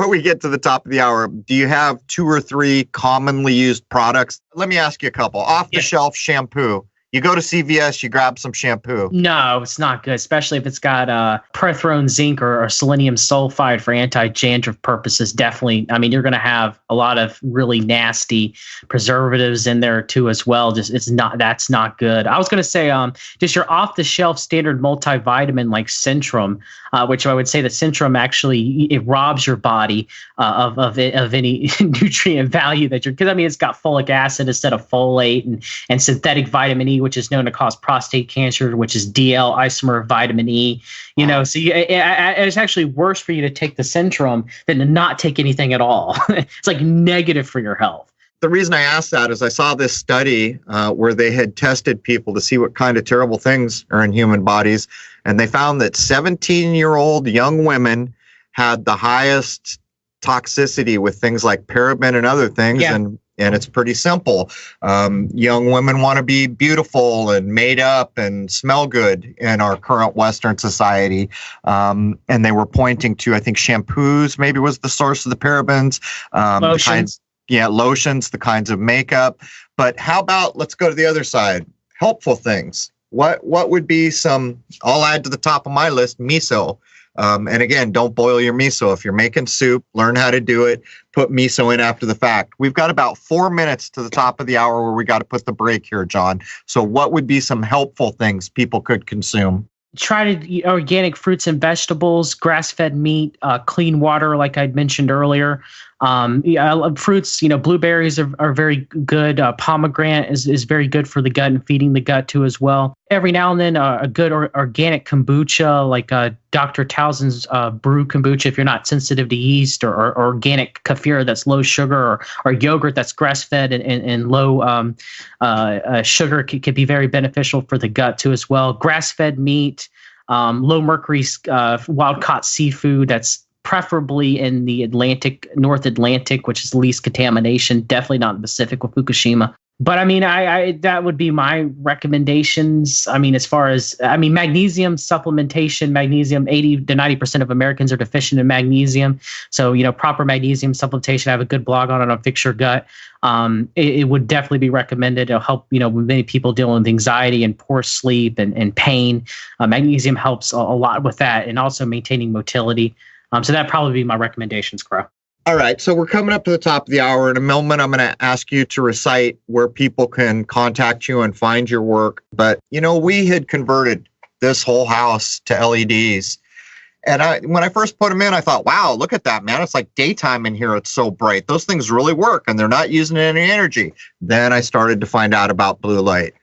we get to the top of the hour, do you have 2 or 3 commonly used products? Let me ask you a couple. Off-the-shelf shampoo. You go to CVS, you grab some shampoo. No, it's not good, especially if it's got pyrethroid zinc or selenium sulfide for anti-dandruff purposes. Definitely, you're going to have a lot of really nasty preservatives in there too as well. That's not good. I was going to say just your off-the-shelf standard multivitamin like Centrum, which I would say that Centrum actually, it robs your body of any nutrient value that because it's got folic acid instead of folate, and synthetic vitamin E, which is known to cause prostate cancer, which is DL isomer of vitamin E. So it's actually worse for you to take the Centrum than to not take anything at all. It's like negative for your health. The reason I asked that is I saw this study where they had tested people to see what kind of terrible things are in human bodies. And they found that 17-year-old young women had the highest toxicity with things like paraben and other things. Yeah. And it's pretty simple. Young women want to be beautiful and made up and smell good in our current Western society. And they were pointing to, I think, shampoos maybe was the source of the parabens. Lotions. Lotions, the kinds of makeup. But how about, let's go to the other side, helpful things. What would be some, I'll add to the top of my list, miso. And again, don't boil your miso. If you're making soup, learn how to do it. Put miso in after the fact. We've got about 4 minutes to the top of the hour where we got to put the break here, John. So what would be some helpful things people could consume? Try to eat organic fruits and vegetables, grass-fed meat, clean water, like I'd mentioned earlier. Fruits, blueberries are very good. Pomegranate is very good for the gut and feeding the gut too as well. Every now and then, a good organic kombucha, like Dr. Townsend's brew kombucha, if you're not sensitive to yeast, or organic kefir that's low sugar, or yogurt that's grass-fed and low sugar can be very beneficial for the gut too as well. Grass-fed meat, low mercury wild-caught seafood that's preferably in the North Atlantic, which is least contamination, definitely not in the Pacific with Fukushima. But I that would be my recommendations. As far as magnesium supplementation, 80 to 90% of Americans are deficient in magnesium. So, proper magnesium supplementation, I have a good blog on it on Fix Your Gut. It would definitely be recommended. It'll help, with many people dealing with anxiety and poor sleep and pain. Magnesium helps a lot with that, and also maintaining motility. So that'd probably be my recommendations, Crow. All right, so we're coming up to the top of the hour. In a moment, I'm going to ask you to recite where people can contact you and find your work. But, we had converted this whole house to LEDs. And when I first put them in, I thought, wow, look at that, man. It's like daytime in here. It's so bright. Those things really work, and they're not using any energy. Then I started to find out about blue light.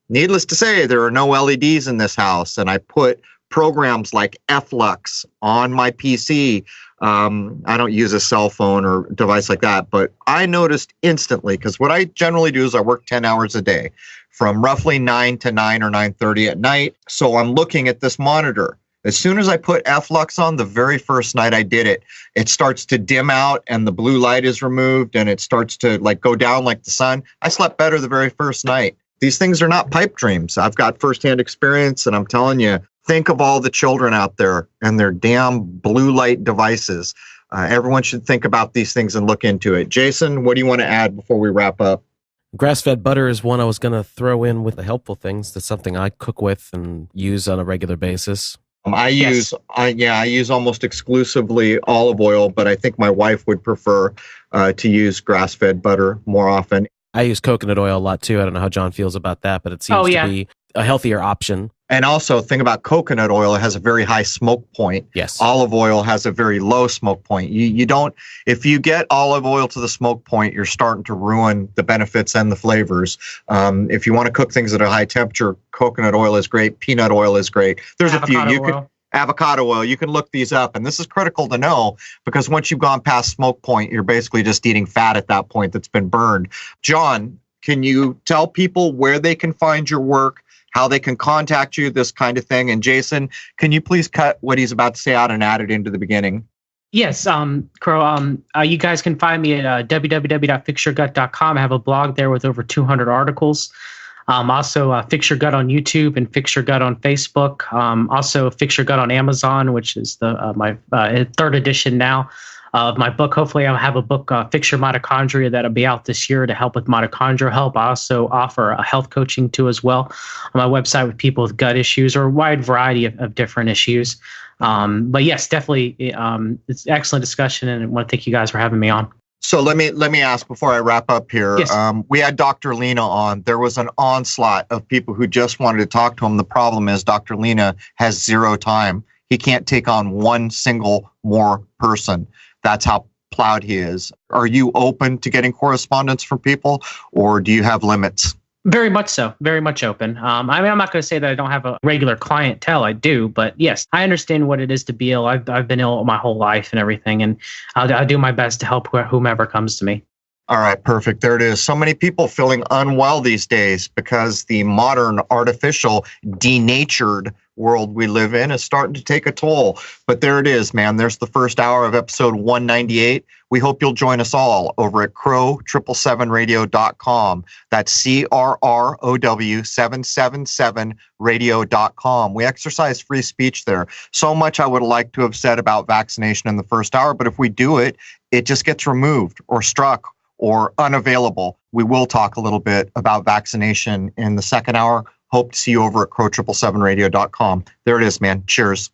Needless to say, there are no LEDs in this house, and I put programs like FLux on my PC. I don't use a cell phone or device like that, but I noticed instantly, because what I generally do is I work 10 hours a day from roughly 9 to 9 or 9:30 at night. So I'm looking at this monitor. As soon as I put FLux on, the very first night I did it, it starts to dim out and the blue light is removed and it starts to go down like the sun. I slept better the very first night. These things are not pipe dreams. I've got firsthand experience, and I'm telling you, think of all the children out there and their damn blue light devices. Everyone should think about these things and look into it. Jason, what do you want to add before we wrap up? Grass-fed butter is one I was going to throw in with the helpful things. That's something I cook with and use on a regular basis. I use almost exclusively olive oil, but I think my wife would prefer to use grass-fed butter more often. I use coconut oil a lot too. I don't know how John feels about that, but it seems to be a healthier option. And also, think about coconut oil. It has a very high smoke point. Yes. Olive oil has a very low smoke point. You don't, if you get olive oil to the smoke point, you're starting to ruin the benefits and the flavors. If you want to cook things at a high temperature, coconut oil is great. Peanut oil is great. There's avocado oil. You can look these up. And this is critical to know, because once you've gone past smoke point, you're basically just eating fat at that point that's been burned. John, can you tell people where they can find your work, how they can contact you, this kind of thing? And Jason, can you please cut what he's about to say out and add it into the beginning? Yes, Crow. You guys can find me at www.fixyourgut.com. I have a blog there with over 200 articles. Also, Fix Your Gut on YouTube and Fix Your Gut on Facebook. Also, Fix Your Gut on Amazon, which is my third edition now of my book. Hopefully, I'll have a book, Fix Your Mitochondria, that'll be out this year to help with mitochondrial health. I also offer a health coaching too as well on my website with people with gut issues or a wide variety of different issues. But yes, definitely, it's an excellent discussion, and I want to thank you guys for having me on. So let me ask before I wrap up here. Yes. We had Dr. Lena on. There was an onslaught of people who just wanted to talk to him. The problem is Dr. Lena has zero time. He can't take on one single more person. That's how plowed he is. Are you open to getting correspondence from people, or do you have limits? Very much so. Very much open. I'm not going to say that I don't have a regular clientele. I do, but yes, I understand what it is to be ill. I've been ill my whole life and everything, and I'll do my best to help whomever comes to me. All right, perfect. There it is. So many people feeling unwell these days because the modern, artificial, denatured world we live in is starting to take a toll. But there it is, man. There's the first hour of episode 198. We hope you'll join us all over at crow777radio.com. That's CRROW777radio.com. We exercise free speech there. So much I would like to have said about vaccination in the first hour, but if we do it, it just gets removed or struck or unavailable. We will talk a little bit about vaccination in the second hour. Hope to see you over at crow777radio.com. There it is, man. Cheers.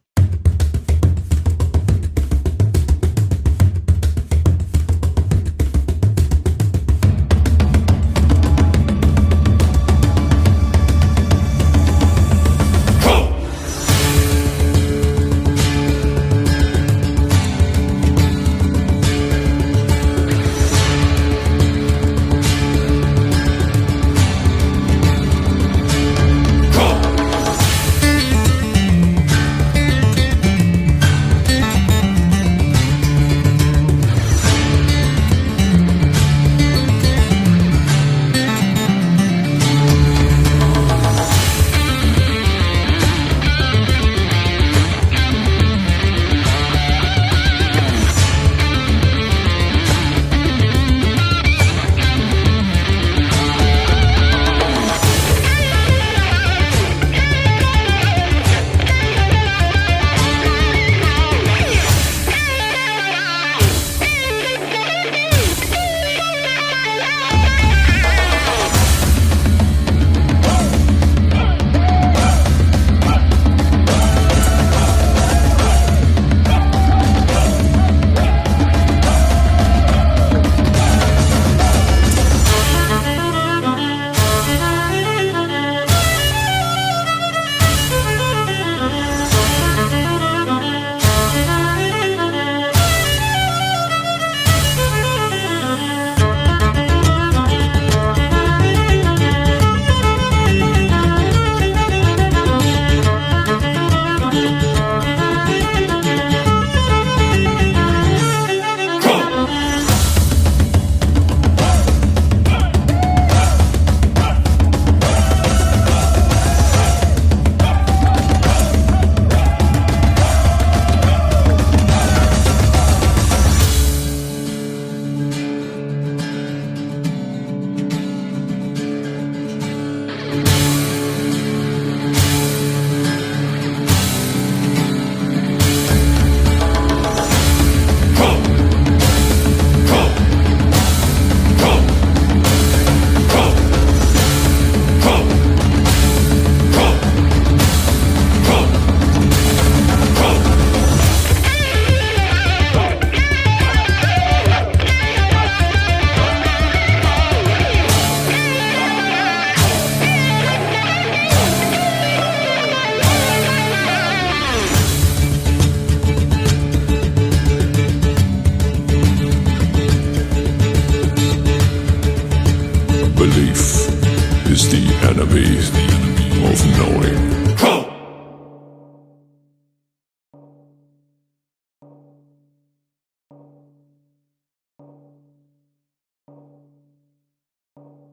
enemy of knowing.